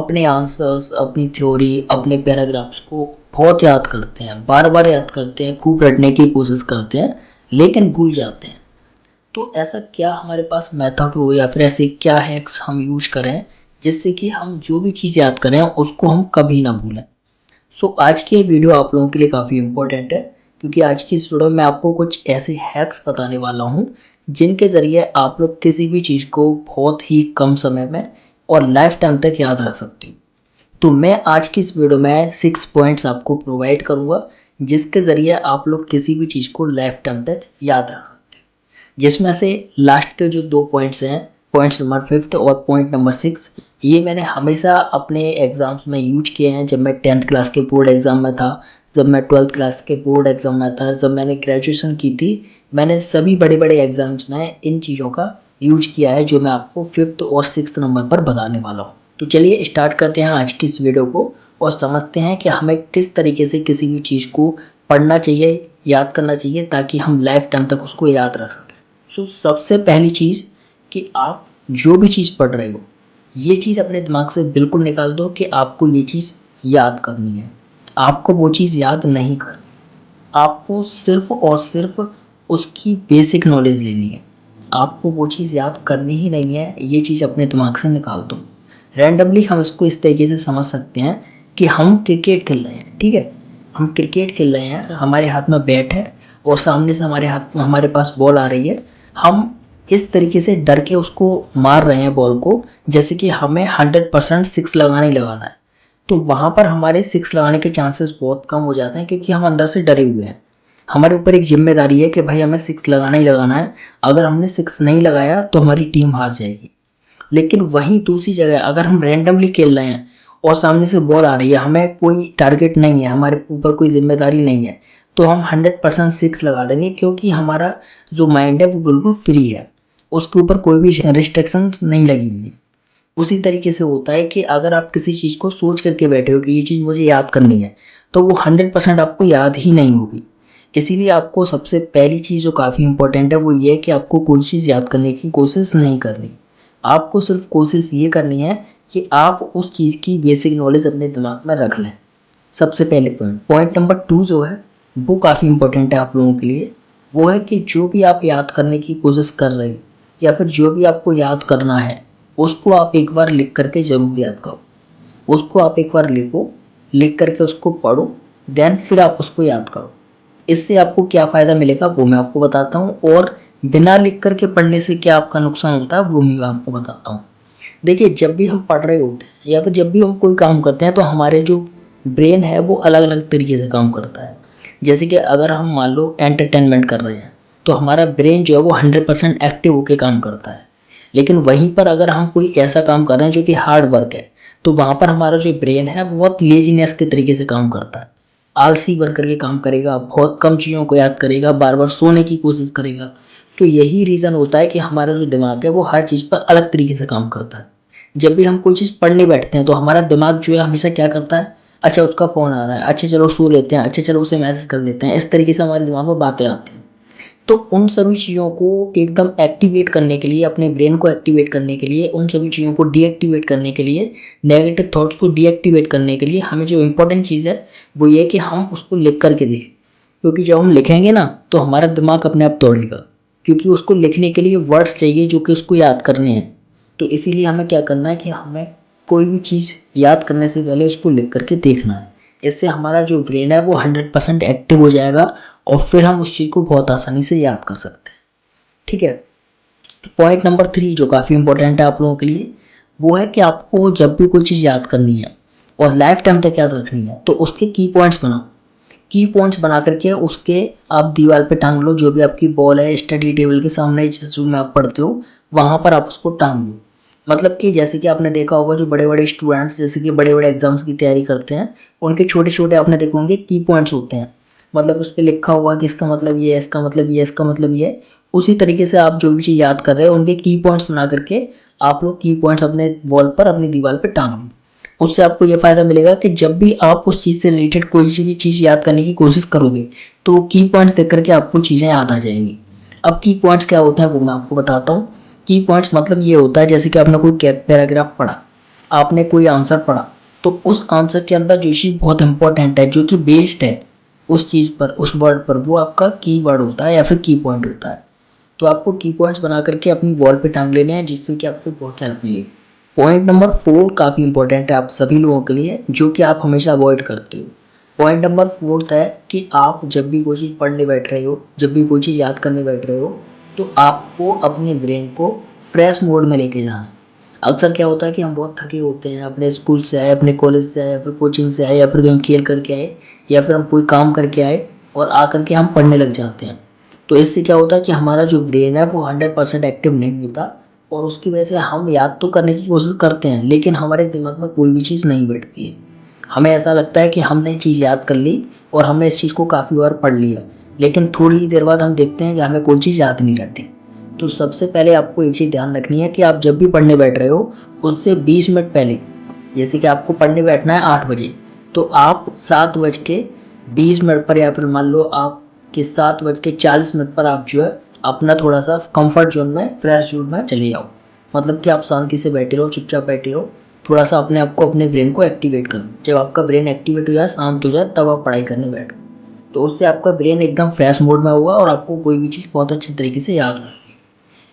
अपने आंसर्स, अपनी थ्योरी, अपने पैराग्राफ्स को बहुत याद करते हैं, बार बार याद करते हैं, खूब रटने की कोशिश करते हैं, लेकिन भूल जाते हैं। तो ऐसा क्या हमारे पास मेथड हो या फिर ऐसे क्या हैक्स हम यूज करें जिससे कि हम जो भी चीज़ याद करें उसको हम कभी ना भूलें। आज की ये वीडियो आप लोगों के लिए काफ़ी इम्पोर्टेंट है, क्योंकि आज की इस वीडियो में आपको कुछ ऐसे हैक्स बताने वाला हूँ जिनके ज़रिए आप लोग किसी भी चीज़ को बहुत ही कम समय में और लाइफ टाइम तक याद रख सकते हो। तो मैं आज की इस वीडियो में 6 पॉइंट्स आपको प्रोवाइड करूँगा जिसके ज़रिए आप लोग किसी भी चीज़ को लाइफ टाइम तक याद रख सकते हो। जिसमें से लास्ट के जो 2 पॉइंट्स हैं, पॉइंट्स नंबर 5 और पॉइंट नंबर 6, ये मैंने हमेशा अपने एग्ज़ाम्स में यूज किए हैं। जब मैं 10th क्लास के बोर्ड एग्ज़ाम में था, जब मैं 12th क्लास के बोर्ड एग्ज़ाम में था, जब मैंने ग्रेजुएशन की थी, मैंने सभी बड़े बड़े एग्ज़ाम्स में इन चीज़ों का यूज किया है जो मैं आपको 5th और 6th नंबर पर बताने वाला हूँ। तो चलिए स्टार्ट करते हैं आज की इस वीडियो को और समझते हैं कि हमें किस तरीके से किसी भी चीज़ को पढ़ना चाहिए, याद करना चाहिए, ताकि हम लाइफ टाइम तक उसको याद रख सकें। सबसे पहली चीज़ कि आप जो भी चीज़ पढ़ रहे हो, ये चीज़ अपने दिमाग से बिल्कुल निकाल दो कि आपको ये चीज़ याद करनी है। आपको वो चीज़ याद नहीं करनी, आपको सिर्फ और सिर्फ उसकी बेसिक नॉलेज लेनी है। आपको वो चीज़ याद करनी ही नहीं है, ये चीज़ अपने दिमाग से निकाल दो। रैंडमली हम इसको इस तरीके से समझ सकते हैं कि हम क्रिकेट खेल रहे हैं, ठीक है। हम क्रिकेट खेल रहे हैं, हमारे हाथ में बैट है और सामने से हमारे पास बॉल आ रही है। हम इस तरीके से डर के उसको मार रहे हैं बॉल को, जैसे कि हमें 100% सिक्स लगाना ही लगाना है। तो वहाँ पर हमारे सिक्स लगाने के चांसेस बहुत कम हो जाते हैं, क्योंकि हम अंदर से डरे हुए हैं। हमारे ऊपर एक जिम्मेदारी है कि भाई हमें सिक्स लगाना ही लगाना है। अगर हमने सिक्स नहीं लगाया तो हमारी टीम हार जाएगी। लेकिन वहीं दूसरी जगह अगर हम रैंडमली खेल रहे हैं और सामने से बॉल आ रही है, हमें कोई टारगेट नहीं है, हमारे ऊपर कोई जिम्मेदारी नहीं है, तो हम 100% सिक्स लगा देंगे, क्योंकि हमारा जो माइंड है वो बिल्कुल फ्री है, उसके ऊपर कोई भी रिस्ट्रिक्शंस नहीं लगी हुई। उसी तरीके से होता है कि अगर आप किसी चीज़ को सोच करके बैठे हो कि ये चीज़ मुझे याद करनी है, तो वो 100% आपको याद ही नहीं होगी। इसीलिए आपको सबसे पहली चीज़ जो काफ़ी इंपॉर्टेंट है वो ये है कि आपको कोई चीज़ याद करने की कोशिश नहीं करनी। आपको सिर्फ कोशिश ये करनी है कि आप उस चीज़ की बेसिक नॉलेज अपने दिमाग में रख लें। सबसे पहले पॉइंट नंबर 2 जो है वो काफ़ी इंपॉर्टेंट है आप लोगों के लिए। वो है कि जो भी आप याद करने की कोशिश कर रहे हो या फिर जो भी आपको याद करना है, उसको आप एक बार लिख करके ज़रूर याद करो। उसको आप एक बार लिखो, लिख करके उसको पढ़ो, देन फिर आप उसको याद करो। इससे आपको क्या फ़ायदा मिलेगा वो मैं आपको बताता हूँ, और बिना लिख करके पढ़ने से क्या आपका नुकसान होता है वो मैं आपको बताता हूँ। देखिए, जब भी हम पढ़ रहे होते हैं या फिर जब भी हम कोई काम करते हैं, तो हमारे जो ब्रेन है वो अलग अलग तरीके से काम करता है। जैसे कि अगर हम मान लो एंटरटेनमेंट कर रहे हैं, तो हमारा ब्रेन जो है वो 100% एक्टिव होकर काम करता है। लेकिन वहीं पर अगर हम कोई ऐसा काम कर रहे हैं जो कि हार्ड वर्क है, तो वहाँ पर हमारा जो ब्रेन है वो बहुत लेजीनेस के तरीके से काम करता है, आलसी बन करके काम करेगा, बहुत कम चीज़ों को याद करेगा, बार बार सोने की कोशिश करेगा। तो यही रीज़न होता है कि हमारा जो दिमाग है वो हर चीज़ पर अलग तरीके से काम करता है। जब भी हम कोई चीज़ पढ़ने बैठते हैं तो हमारा दिमाग जो है हमेशा क्या करता है, अच्छा उसका फ़ोन आ रहा है, अच्छा चलो सो लेते हैं, अच्छा चलो उसे मैसेज कर लेते हैं। इस तरीके से हमारे दिमाग में बातें आती हैं। तो उन सभी चीज़ों को एकदम एक्टिवेट करने के लिए, अपने ब्रेन को एक्टिवेट करने के लिए, उन सभी चीज़ों को डीएक्टिवेट करने के लिए, नेगेटिव थॉट्स को डीएक्टिवेट करने के लिए हमें जो इम्पोर्टेंट चीज़ है वो ये है कि हम उसको लिख करके देखें। क्योंकि जब हम लिखेंगे ना तो हमारा दिमाग अपने आप दौड़ेगा, क्योंकि उसको लिखने के लिए वर्ड्स चाहिए जो कि उसको याद करने हैं। तो इसीलिए हमें क्या करना है कि हमें कोई भी चीज़ याद करने से पहले उसको लिख करके देखना है। इससे हमारा जो ब्रेन है वो 100% एक्टिव हो जाएगा और फिर हम उस चीज़ को बहुत आसानी से याद कर सकते हैं, ठीक है। पॉइंट नंबर 3 जो काफ़ी इंपॉर्टेंट है आप लोगों के लिए, वो है कि आपको जब भी कोई चीज़ याद करनी है और लाइफ टाइम तक याद रखनी है, तो उसके की पॉइंट्स बनाओ। की पॉइंट्स बना करके उसके आप दीवार पे टांग लो। जो भी आपकी बॉल है, स्टडी टेबल के सामने जिस रूम में आप पढ़ते हो वहाँ पर आप उसको टांग लो। मतलब कि जैसे कि आपने देखा होगा जो बड़े बड़े स्टूडेंट्स जैसे कि बड़े बड़े एग्जाम्स की तैयारी करते हैं, उनके छोटे छोटे आपने देखे होंगे की पॉइंट्स होते हैं। मतलब उस पर लिखा हुआ कि इसका मतलब ये है, इसका मतलब ये है, इसका मतलब ये है। उसी तरीके से आप जो भी चीज़ याद कर रहे हो उनके की पॉइंट्स बना करके आप लोग की पॉइंट्स अपने वॉल पर, अपनी दीवार पर टांग लो। उससे आपको ये फ़ायदा मिलेगा कि जब भी आप उस चीज़ से रिलेटेड कोई भी चीज़ याद करने की कोशिश करोगे तो की पॉइंट्स देख करके आपको चीज़ें याद आ जाएंगी। अब की पॉइंट्स क्या होता है वो मैं आपको बताता हूँ। की पॉइंट्स मतलब ये होता है, जैसे कि आपने कोई पैराग्राफ पढ़ा, आपने कोई आंसर पढ़ा, तो उस आंसर के अंदर जो चीज़ बहुत इंपॉर्टेंट है, जो कि बेस्ड है उस चीज़ पर, उस वर्ड पर, वो आपका की वर्ड होता है या फिर की पॉइंट होता है। तो आपको की पॉइंट्स बना करके अपनी वॉल पे टांग लेने हैं, जिससे कि आपको बहुत हेल्प मिलेगी। पॉइंट नंबर 4 काफ़ी इंपॉर्टेंट है आप सभी लोगों के लिए, जो कि आप हमेशा अवॉइड करते हो। पॉइंट नंबर 4 है कि आप जब भी कोई चीज़ पढ़ने बैठ रहे हो, जब भी कोई चीज़ याद करने बैठ रहे हो, तो आपको अपने ब्रेन को फ्रेश मोड में लेके जाना है। अक्सर क्या होता है कि हम बहुत थके होते हैं, अपने स्कूल से आए, अपने कॉलेज से आए, या फिर कोचिंग से आए, या फिर कहीं खेल करके आए, या फिर हम कोई काम करके आए और आकर के हम पढ़ने लग जाते हैं। तो इससे क्या होता है कि हमारा जो ब्रेन है वो 100% एक्टिव नहीं होता, और उसकी वजह से हम याद तो करने की कोशिश करते हैं, लेकिन हमारे दिमाग में कोई भी चीज़ नहीं बैठती है। हमें ऐसा लगता है कि हमने चीज़ याद कर ली और हमने इस चीज़ को काफ़ी बार पढ़ लिया, लेकिन थोड़ी ही देर बाद हम देखते हैं कि हमें कोई चीज़ याद नहीं रहती। तो सबसे पहले आपको एक चीज़ ध्यान रखनी है कि आप जब भी पढ़ने बैठ रहे हो, उससे 20 मिनट पहले, जैसे कि आपको पढ़ने बैठना है 8 बजे, तो आप 7:20 पर, या फिर मान लो आप कि 7:40 पर आप जो है अपना थोड़ा सा कंफर्ट जोन में, फ्रेश जोन में चले जाओ। मतलब कि आप शांति से बैठे रहो, चुपचाप बैठे रहो, थोड़ा सा अपने आप को, अपने ब्रेन को एक्टिवेट करो। जब आपका ब्रेन एक्टिवेट हो जाए, शांत हो जाए, तब आप पढ़ाई करने बैठो। तो उससे आपका ब्रेन एकदम फ्रेश मोड में होगा और आपको कोई भी चीज़ बहुत अच्छे तरीके से याद होगी।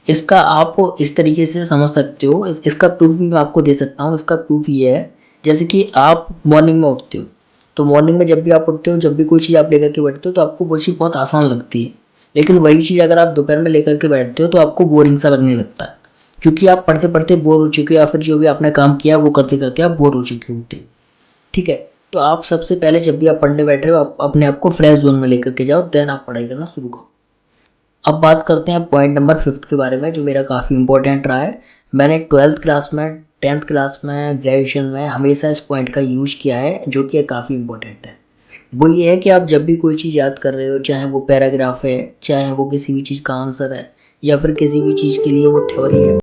इसका आप इस तरीके से समझ सकते हो, इसका प्रूफ भी मैं आपको दे सकता हूँ। इसका प्रूफ ये है, जैसे कि आप मॉर्निंग में उठते हो, तो मॉर्निंग में जब भी आप उठते हो, जब भी कोई चीज़ आप लेकर के बैठते हो, तो आपको वो चीज़ बहुत आसान लगती है। लेकिन वही चीज़ अगर आप दोपहर में लेकर के बैठते हो, तो आपको बोरिंग सा लगने लगता है, क्योंकि आप पढ़ते पढ़ते बोर हो चुके हो, या फिर जो भी आपने काम किया वो करते करते आप बोर हो चुके होते हो। ठीक है। तो आप सबसे पहले जब भी आप पढ़ने बैठ रहे हो, आप अपने आप को फ्रेश जोन में लेकर के जाओ, देन आप पढ़ाई करना शुरू करो। अब बात करते हैं पॉइंट नंबर 5 के बारे में, जो मेरा काफ़ी इंपॉर्टेंट रहा है। मैंने 12th क्लास में, 10th क्लास में, ग्रेजुएशन में हमेशा इस पॉइंट का यूज किया है, जो कि काफ़ी इंपॉर्टेंट है। वो ये है कि आप जब भी कोई चीज़ याद कर रहे हो, चाहे वो पैराग्राफ है, चाहे वो किसी भी चीज़ का आंसर है, या फिर किसी भी चीज़ के लिए वो थ्योरी है,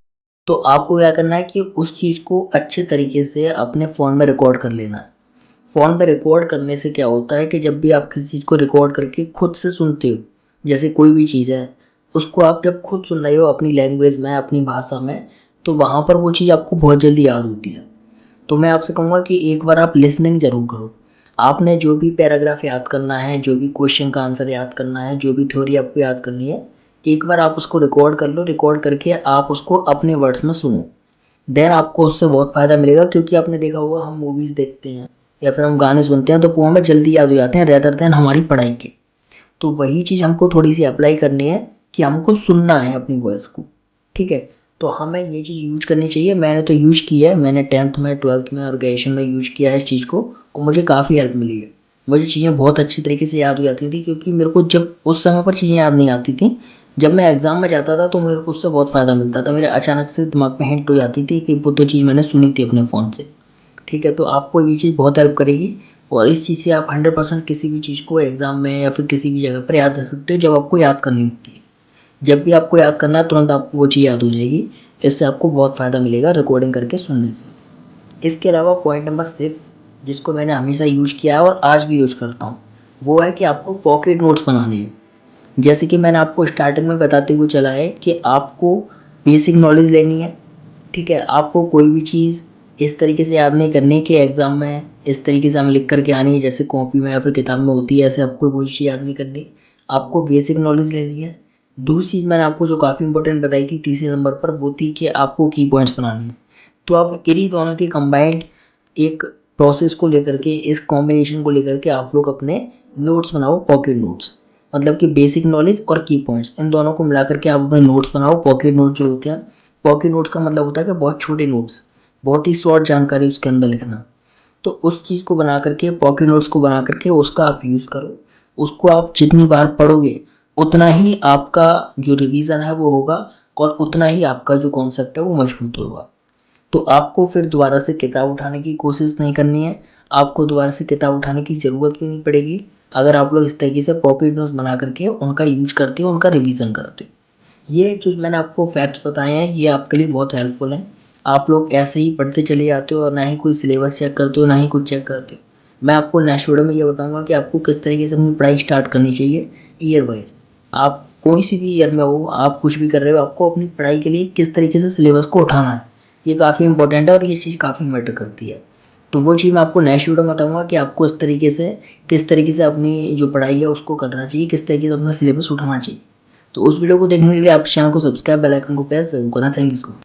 तो आपको क्या करना है कि उस चीज़ को अच्छे तरीके से अपने फ़ोन में रिकॉर्ड कर लेना है। फ़ोन में रिकॉर्ड करने से क्या होता है कि जब भी आप किसी चीज़ को रिकॉर्ड करके खुद से सुनते हो, जैसे कोई भी चीज़ है, उसको आप जब खुद सुन रहे हो अपनी लैंग्वेज में, अपनी भाषा में, तो वहाँ पर वो चीज़ आपको बहुत जल्दी याद होती है। तो मैं आपसे कहूँगा कि एक बार आप लिसनिंग ज़रूर करो। आपने जो भी पैराग्राफ याद करना है, जो भी क्वेश्चन का आंसर याद करना है, जो भी थ्योरी आपको याद करनी है, एक बार आप उसको रिकॉर्ड कर लो। रिकॉर्ड करके आप उसको अपने वर्ड्स में सुनो। देन आपको उससे बहुत फ़ायदा मिलेगा, क्योंकि आपने देखा होगा, हम मूवीज़ देखते हैं या फिर हम गाने सुनते हैं, तो वो हमें जल्दी याद हो जाते हैं रेदर देन हमारी पढ़ाई के। तो वही चीज़ हमको थोड़ी सी अप्लाई करनी है कि हमको सुनना है अपनी वॉइस को। ठीक है। तो हमें ये चीज़ यूज करनी चाहिए। मैंने तो यूज किया है, मैंने 10th में, 12th में और ग्रेजुएशन में यूज किया है इस चीज़ को, और मुझे काफ़ी हेल्प मिली है। मुझे चीज़ें बहुत अच्छी तरीके से याद हो जाती थी, क्योंकि मेरे को जब उस समय पर चीज़ें याद नहीं आती थी, जब मैं एग्ज़ाम में जाता था, तो मेरे को उससे बहुत फ़ायदा मिलता था। मेरे अचानक से दिमाग में हिंट हो जाती थी कि वो तो चीज़ मैंने सुनी थी अपने फ़ोन से। ठीक है। तो आपको ये चीज़ बहुत हेल्प करेगी, और इस चीज़ से आप 100% किसी भी चीज़ को एग्ज़ाम में या फिर किसी भी जगह पर याद रख सकते हो, जब आपको याद करनी होती है। जब भी आपको याद करना है, तुरंत आपको वो चीज़ याद हो जाएगी। इससे आपको बहुत फ़ायदा मिलेगा रिकॉर्डिंग करके सुनने से। इसके अलावा पॉइंट नंबर 6, जिसको मैंने हमेशा यूज़ किया है और आज भी यूज़ करता हूँ, वो है कि आपको पॉकेट नोट्स बनाने हैं। जैसे कि मैंने आपको स्टार्टिंग में बताते हुए चला है कि आपको बेसिक नॉलेज लेनी है। ठीक है। आपको कोई भी चीज़ इस तरीके से याद नहीं करनी कि एग्ज़ाम में इस तरीके से हमें लिख करके आनी है, जैसे कॉपी में या फिर किताब में होती है, ऐसे आपको कोई चीज़ याद नहीं करनी। आपको बेसिक नॉलेज लेनी है। दूसरी चीज़ मैंने आपको जो काफ़ी इंपॉर्टेंट बताई थी तीसरे नंबर पर, वो थी कि आपको की पॉइंट्स बनाने हैं। तो आप इन्हीं दोनों की कंबाइंड एक प्रोसेस को लेकर के, इस कॉम्बिनेशन को लेकर के आप लोग अपने नोट्स बनाओ, पॉकेट नोट्स। मतलब कि बेसिक नॉलेज और की पॉइंट्स, इन दोनों को मिला करके आप अपने नोट्स बनाओ। पॉकेट नोट्स जो होते हैं, पॉकेट नोट्स का मतलब होता है कि बहुत छोटे नोट्स, बहुत ही शॉर्ट जानकारी उसके अंदर लिखना। तो उस चीज़ को बना करके, पॉकेट नोट्स को बना करके उसका आप यूज़ करो। उसको आप जितनी बार पढ़ोगे, उतना ही आपका जो रिवीजन है वो होगा, और उतना ही आपका जो कॉन्सेप्ट है वो मजबूत होगा। तो आपको फिर दोबारा से किताब उठाने की कोशिश नहीं करनी है। आपको दोबारा से किताब उठाने की ज़रूरत भी नहीं पड़ेगी, अगर आप लोग इस तरीके से पॉकेट नोट्स बना करके उनका यूज करते हो, उनका रिवीजन करते हो। ये जो मैंने आपको फैक्ट्स बताए हैं, ये आपके लिए बहुत हेल्पफुल हैं। आप लोग ऐसे ही पढ़ते चले जाते हो, और ना ही कोई सिलेबस चेक करते हो, ना ही कुछ चेक करते हो। मैं आपको नेक्स्ट वीडियो में ये बताऊंगा कि आपको किस तरीके से अपनी पढ़ाई स्टार्ट करनी चाहिए ईयर वाइज। आप कोई सी भी ईयर में हो, आप कुछ भी कर रहे हो, आपको अपनी पढ़ाई के लिए किस तरीके से सिलेबस को उठाना है, ये काफ़ी इंपॉर्टेंट है और ये चीज़ काफ़ी मैटर करती है। तो वो चीज़ मैं आपको नेक्स्ट वीडियो में बताऊँगा कि आपको इस तरीके से किस तरीके से अपनी जो पढ़ाई है उसको करना चाहिए, किस तरीके से अपना सिलेबस उठाना चाहिए। तो उस वीडियो को देखने के लिए आप चैनल को सब्सक्राइब, बेल आइकन को प्रेस ज़रूर करना। Thank you so much.